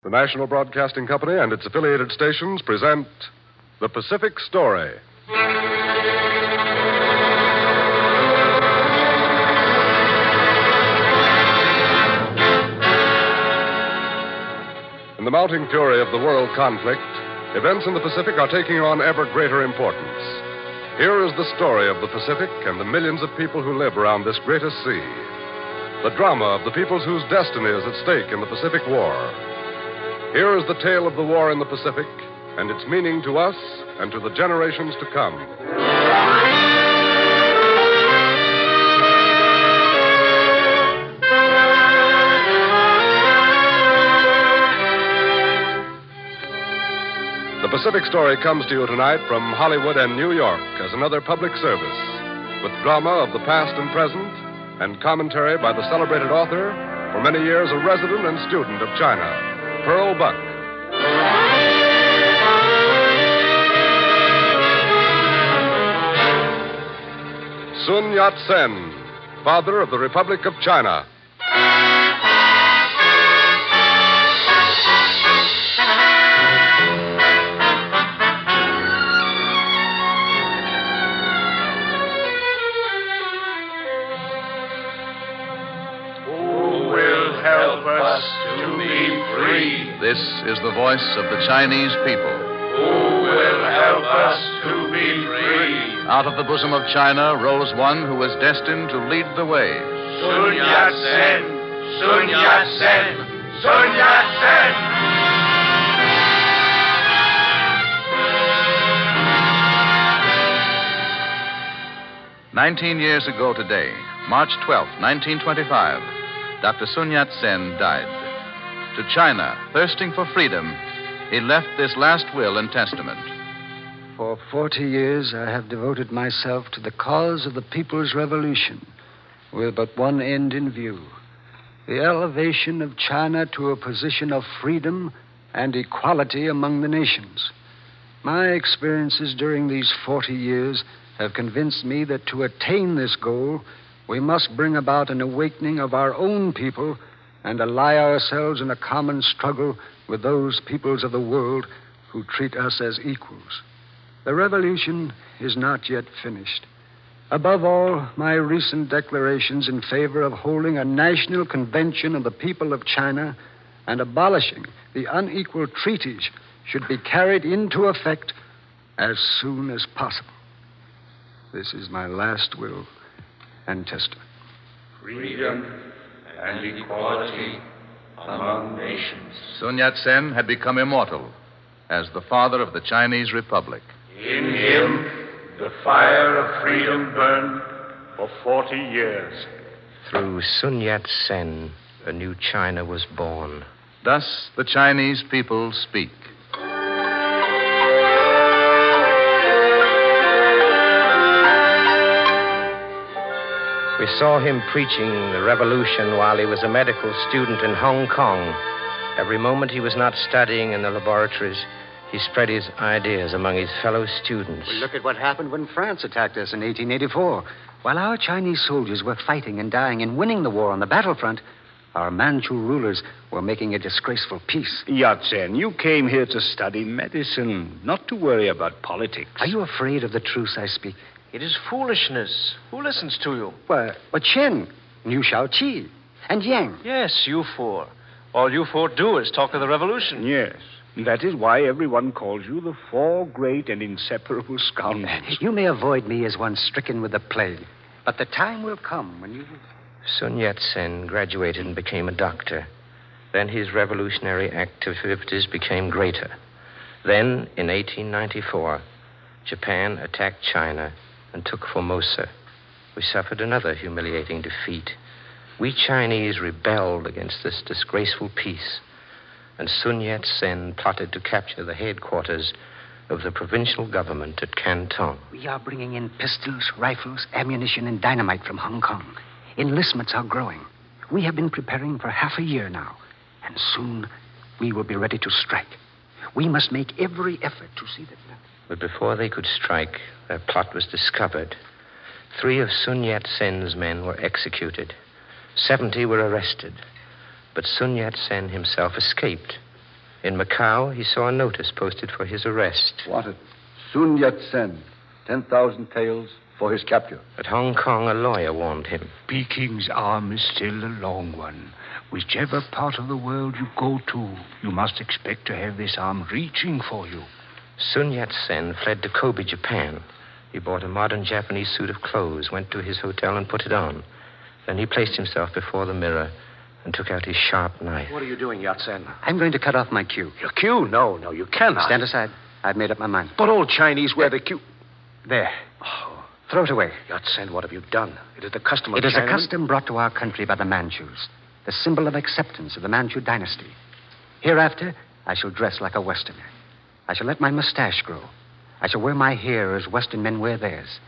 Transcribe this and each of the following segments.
The National Broadcasting Company and its affiliated stations present The Pacific Story. In the mounting fury of the world conflict, events in the Pacific are taking on ever greater importance. Here is the story of the Pacific and the millions of people who live around this greatest sea. The drama of the peoples whose destiny is at stake in the Pacific War. Here is the tale of the war in the Pacific and its meaning to us and to the generations to come. The Pacific Story comes to you tonight from Hollywood and New York as another public service, with drama of the past and present and commentary by the celebrated author, for many years a resident and student of China, Pearl Buck. Sun Yat Sen, father of the Republic of China. This is the voice of the Chinese people. Who will help us to be free? Out of the bosom of China rose one who was destined to lead the way. Sun Yat Sen! Sun Yat Sen! Sun Yat Sen! 19 years ago today, March 12, 1925, Dr. Sun Yat Sen died. To China, thirsting for freedom, he left this last will and testament. For 40 years, I have devoted myself to the cause of the People's Revolution, with but one end in view: the elevation of China to a position of freedom and equality among the nations. My experiences during these 40 years have convinced me that to attain this goal, we must bring about an awakening of our own people and ally ourselves in a common struggle with those peoples of the world who treat us as equals. The revolution is not yet finished. Above all, my recent declarations in favor of holding a national convention of the people of China and abolishing the unequal treaties should be carried into effect as soon as possible. This is my last will and testament. Freedom and equality among nations. Sun Yat Sen had become immortal as the father of the Chinese Republic. In him, the fire of freedom burned for 40 years. Through Sun Yat Sen, a new China was born. Thus the Chinese people speak. We saw him preaching the revolution while he was a medical student in Hong Kong. Every moment he was not studying in the laboratories, he spread his ideas among his fellow students. Well, look at what happened when France attacked us in 1884. While our Chinese soldiers were fighting and dying and winning the war on the battlefront, our Manchu rulers were making a disgraceful peace. Yat Sen, you came here to study medicine, not to worry about politics. Are you afraid of the truth I speak? It is foolishness. Who listens to you? Well, Chen, Liu Shaoqi, and Yang. Yes, you four. All you four do is talk of the revolution. Yes, that is why everyone calls you the four great and inseparable scoundrels. You may avoid me as one stricken with the plague, but the time will come when you... Sun Yat Sen graduated and became a doctor. Then his revolutionary activities became greater. Then, in 1894, Japan attacked China and took Formosa. We suffered another humiliating defeat. We Chinese rebelled against this disgraceful peace, and Sun Yat Sen plotted to capture the headquarters of the provincial government at Canton. We are bringing in pistols, rifles, ammunition, and dynamite from Hong Kong. Enlistments are growing. We have been preparing for half a year now, and soon we will be ready to strike. We must make every effort to see that... But before they could strike, their plot was discovered. 3 of Sun Yat Sen's men were executed. 70 were arrested. But Sun Yat Sen himself escaped In Macau, he saw a notice posted for his arrest. Wanted. Sun Yat Sen. 10,000 taels for his capture. At Hong Kong, a lawyer warned him. Peking's arm is still a long one. Whichever part of the world you go to, you must expect to have this arm reaching for you. Sun Yat Sen fled to Kobe, Japan. He bought a modern Japanese suit of clothes, went to his hotel, and put it on. Then he placed himself before the mirror and took out his sharp knife. What are you doing, Yat Sen? I'm going to cut off my queue. Your queue? No, you cannot. Stand aside. I've made up my mind. But all Chinese wear the queue. There. Oh, Throw it away. Yat Sen, what have you done? It is the custom of It is a Chinamen. custom brought to our country by the Manchus, the symbol of acceptance of the Manchu dynasty. Hereafter, I shall dress like a Westerner. I shall let my mustache grow. I shall wear my hair as Western men wear theirs.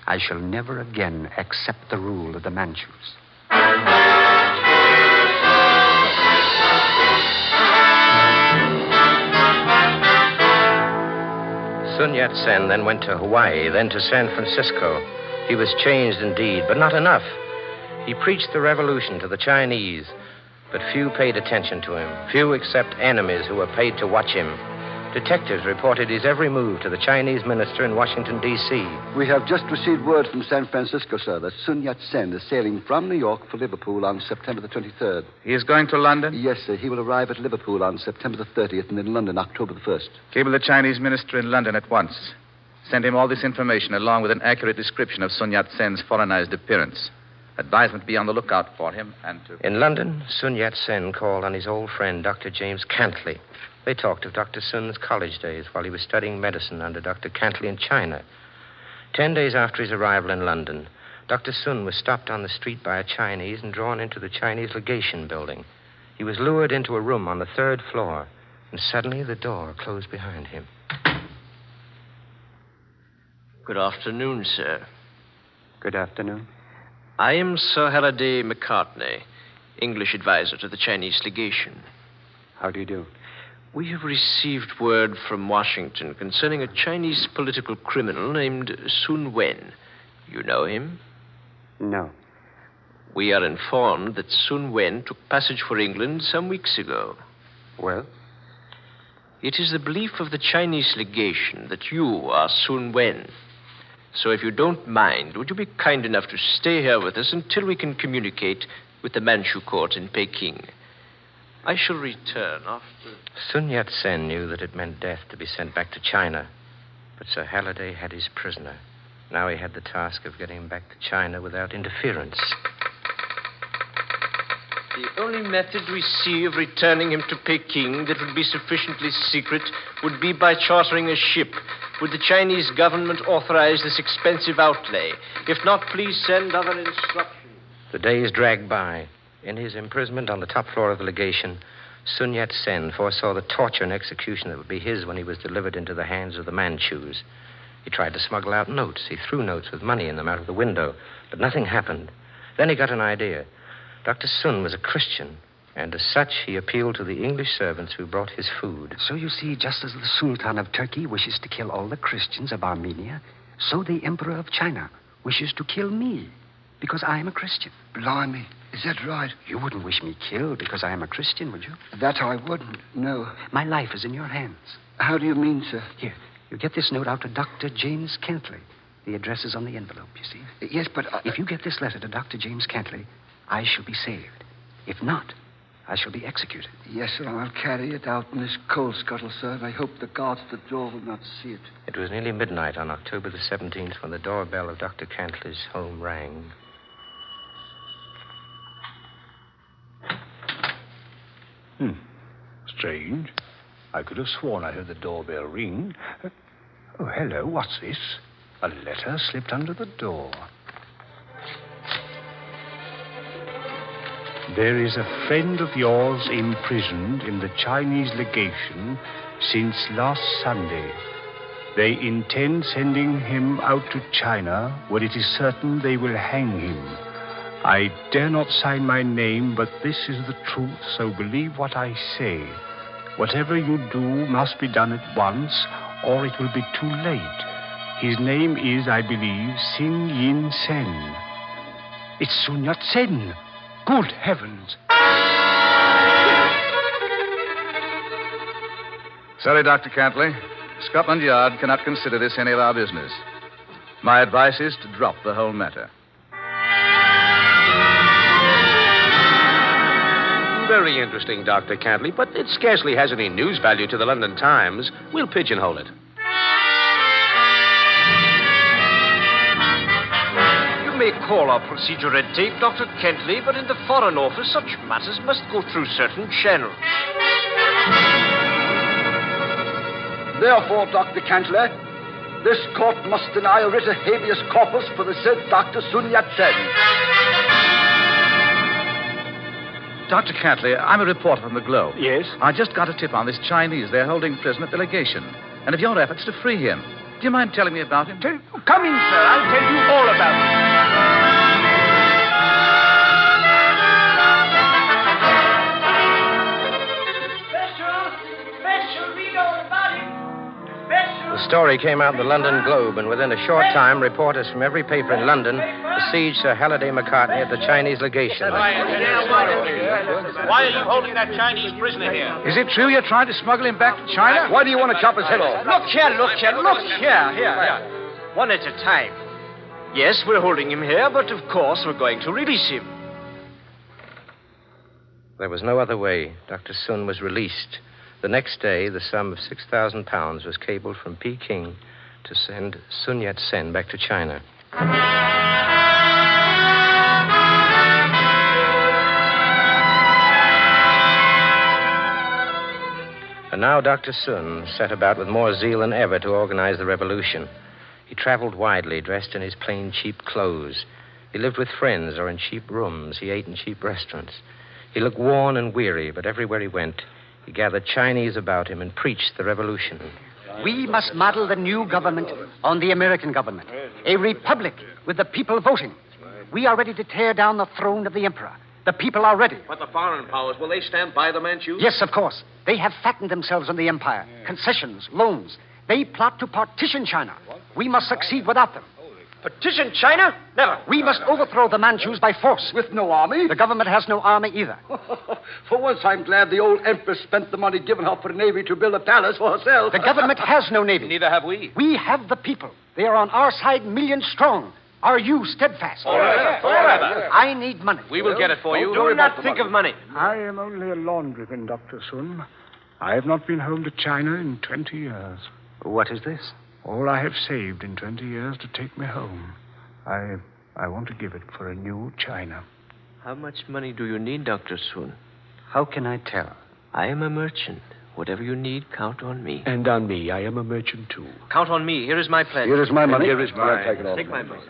I shall never again accept the rule of the Manchus. Sun Yat Sen then went to Hawaii, then to San Francisco. He was changed indeed, but not enough. He preached the revolution to the Chinese, but few paid attention to him. Few except enemies who were paid to watch him. Detectives reported his every move to the Chinese minister in Washington, D.C. We have just received word from San Francisco, sir, that Sun Yat Sen is sailing from New York for Liverpool on September the 23rd. He is going to London? Yes, sir. He will arrive at Liverpool on September the 30th and in London October the 1st. Cable the Chinese minister in London at once. Send him all this information along with an accurate description of Sun Yat Sen's foreignized appearance. Advise him to be on the lookout for him and to... In London, Sun Yat Sen called on his old friend, Dr. James Cantley. They talked of Dr. Sun's college days while he was studying medicine under Dr. Cantley in China. 10 days after his arrival in London, Dr. Sun was stopped on the street by a Chinese and drawn into the Chinese legation building. He was lured into a room on the 3rd floor, and suddenly the door closed behind him. Good afternoon, sir. Good afternoon. I am Sir Halliday McCartney, English advisor to the Chinese legation. How do you do? We have received word from Washington concerning a Chinese political criminal named Sun Wen. You know him? No. We are informed that Sun Wen took passage for England some weeks ago. Well? It is the belief of the Chinese legation that you are Sun Wen. So if you don't mind, would you be kind enough to stay here with us until we can communicate with the Manchu court in Peking? I shall return after... Sun Yat Sen knew that it meant death to be sent back to China. But Sir Halliday had his prisoner. Now he had the task of getting him back to China without interference. The only method we see of returning him to Peking that would be sufficiently secret would be by chartering a ship. Would the Chinese government authorize this expensive outlay? If not, please send other instructions. The days dragged by. In his imprisonment on the top floor of the legation, Sun Yat Sen foresaw the torture and execution that would be his when he was delivered into the hands of the Manchus. He tried to smuggle out notes. He threw notes with money in them out of the window, but nothing happened. Then he got an idea. Dr. Sun was a Christian, and as such, he appealed to the English servants who brought his food. So you see, just as the Sultan of Turkey wishes to kill all the Christians of Armenia, so the Emperor of China wishes to kill me because I am a Christian. Blimey. Is that right? You wouldn't wish me killed because I am a Christian, would you? That I wouldn't, no. My life is in your hands. How do you mean, sir? Here, you get this note out to Dr. James Cantley. The address is on the envelope, you see. Yes, but... If you get this letter to Dr. James Cantley, I shall be saved. If not, I shall be executed. Yes, sir, I'll carry it out in this coal scuttle, sir, and I hope the guards at the door will not see it. It was nearly midnight on October the 17th when the doorbell of Dr. Cantley's home rang. Strange. I could have sworn I heard the doorbell ring. Oh, hello, what's this? A letter slipped under the door. There is a friend of yours imprisoned in the Chinese legation since last Sunday. They intend sending him out to China where it is certain they will hang him. I dare not sign my name, but this is the truth, so believe what I say. Whatever you do must be done at once, or it will be too late. His name is, I believe, Sin Yin Sen. It's Sun Yat Sen. Good heavens. Sorry, Dr. Cantley. Scotland Yard cannot consider this any of our business. My advice is to drop the whole matter. Very interesting, Dr. Cantley, but it scarcely has any news value to the London Times. We'll pigeonhole it. You may call our procedure red tape, Dr. Kentley, but in the Foreign Office, such matters must go through certain channels. Therefore, Dr. Cantley, this court must deny a writ of habeas corpus for the said Dr. Sun Yat-sen. Dr. Cantley, I'm a reporter from the Globe. Yes? I just got a tip on this Chinese they're holding prisoner at the legation, and of your efforts to free him. Do you mind telling me about him? Come in, sir. I'll tell you all about it. The story came out in the London Globe, and within a short time, reporters from every paper in London besieged Sir Halliday McCartney at the Chinese legation. Why are you holding that Chinese prisoner here? Is it true you're trying to smuggle him back to China? Why do you want to chop his head off? Look here. Here. One at a time. Yes, we're holding him here, but of course we're going to release him. There was no other way. Dr. Sun was released. The next day, the sum of £6,000 was cabled from Peking to send Sun Yat-sen back to China. And now Dr. Sun set about with more zeal than ever to organize the revolution. He traveled widely, dressed in his plain, cheap clothes. He lived with friends or in cheap rooms. He ate in cheap restaurants. He looked worn and weary, but everywhere he went, he gathered Chinese about him and preached the revolution. We must model the new government on the American government. A republic with the people voting. We are ready to tear down the throne of the emperor. The people are ready. But the foreign powers, will they stand by the Manchus? Yes, of course. They have fattened themselves on the empire. Concessions, loans. They plot to partition China. We must succeed without them. Partition China? Never. We must overthrow the Manchus by force. With no army? The government has no army either. For once, I'm glad the old empress spent the money given her for a navy to build a palace for herself. The government has no navy. Neither have we. We have the people. They are on our side, millions strong. Are you steadfast? Forever. I need money. We will get it for you. Do not think of money. I am only a laundryman, Dr. Sun. I have not been home to China in 20 years. What is this? All I have saved in 20 years to take me home. I want to give it for a new China. How much money do you need, Dr. Sun? How can I tell? I am a merchant. Whatever you need, count on me. And on me. I am a merchant, too. Count on me. Here is my pledge. Here is my money. Here is mine. Take it all. Take my money.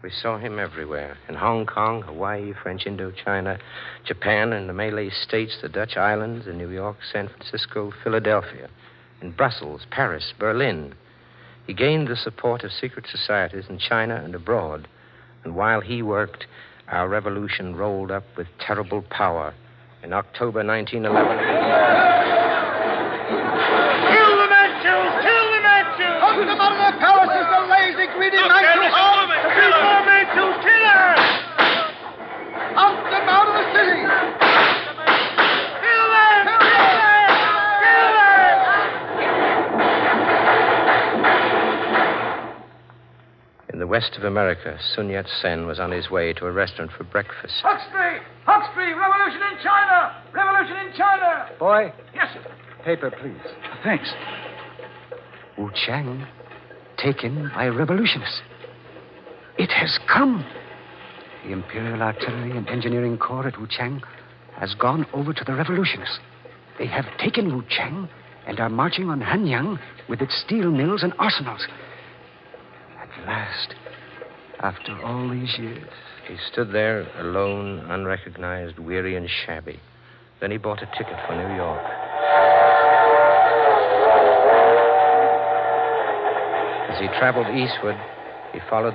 We saw him everywhere. In Hong Kong, Hawaii, French Indochina, Japan, and the Malay States, the Dutch Islands, in New York, San Francisco, Philadelphia. In Brussels, Paris, Berlin. He gained the support of secret societies in China and abroad. And while he worked, our revolution rolled up with terrible power. In October 1911... Kill the Manchus! Kill the Manchus! Hunt them out of their palaces, the lazy, greedy Manchus! Kill more Manchus! Kill her! Hunt them out of the city! Kill them! Kill them! Kill them! In the west of America, Sun Yat-sen was on his way to a restaurant for breakfast. Huxley! Huxley! Revolution in China! Revolution in China! Boy, Yes, sir. paper, please. Thanks. Wu Chang, taken by revolutionists. It has come. The Imperial Artillery and Engineering Corps at Wu Chang has gone over to the revolutionists. They have taken Wu Chang and are marching on Hanyang with its steel mills and arsenals. At last, after all these years. He stood there, alone, unrecognized, weary, and shabby. Then he bought a ticket for New York. As he traveled eastward, he followed the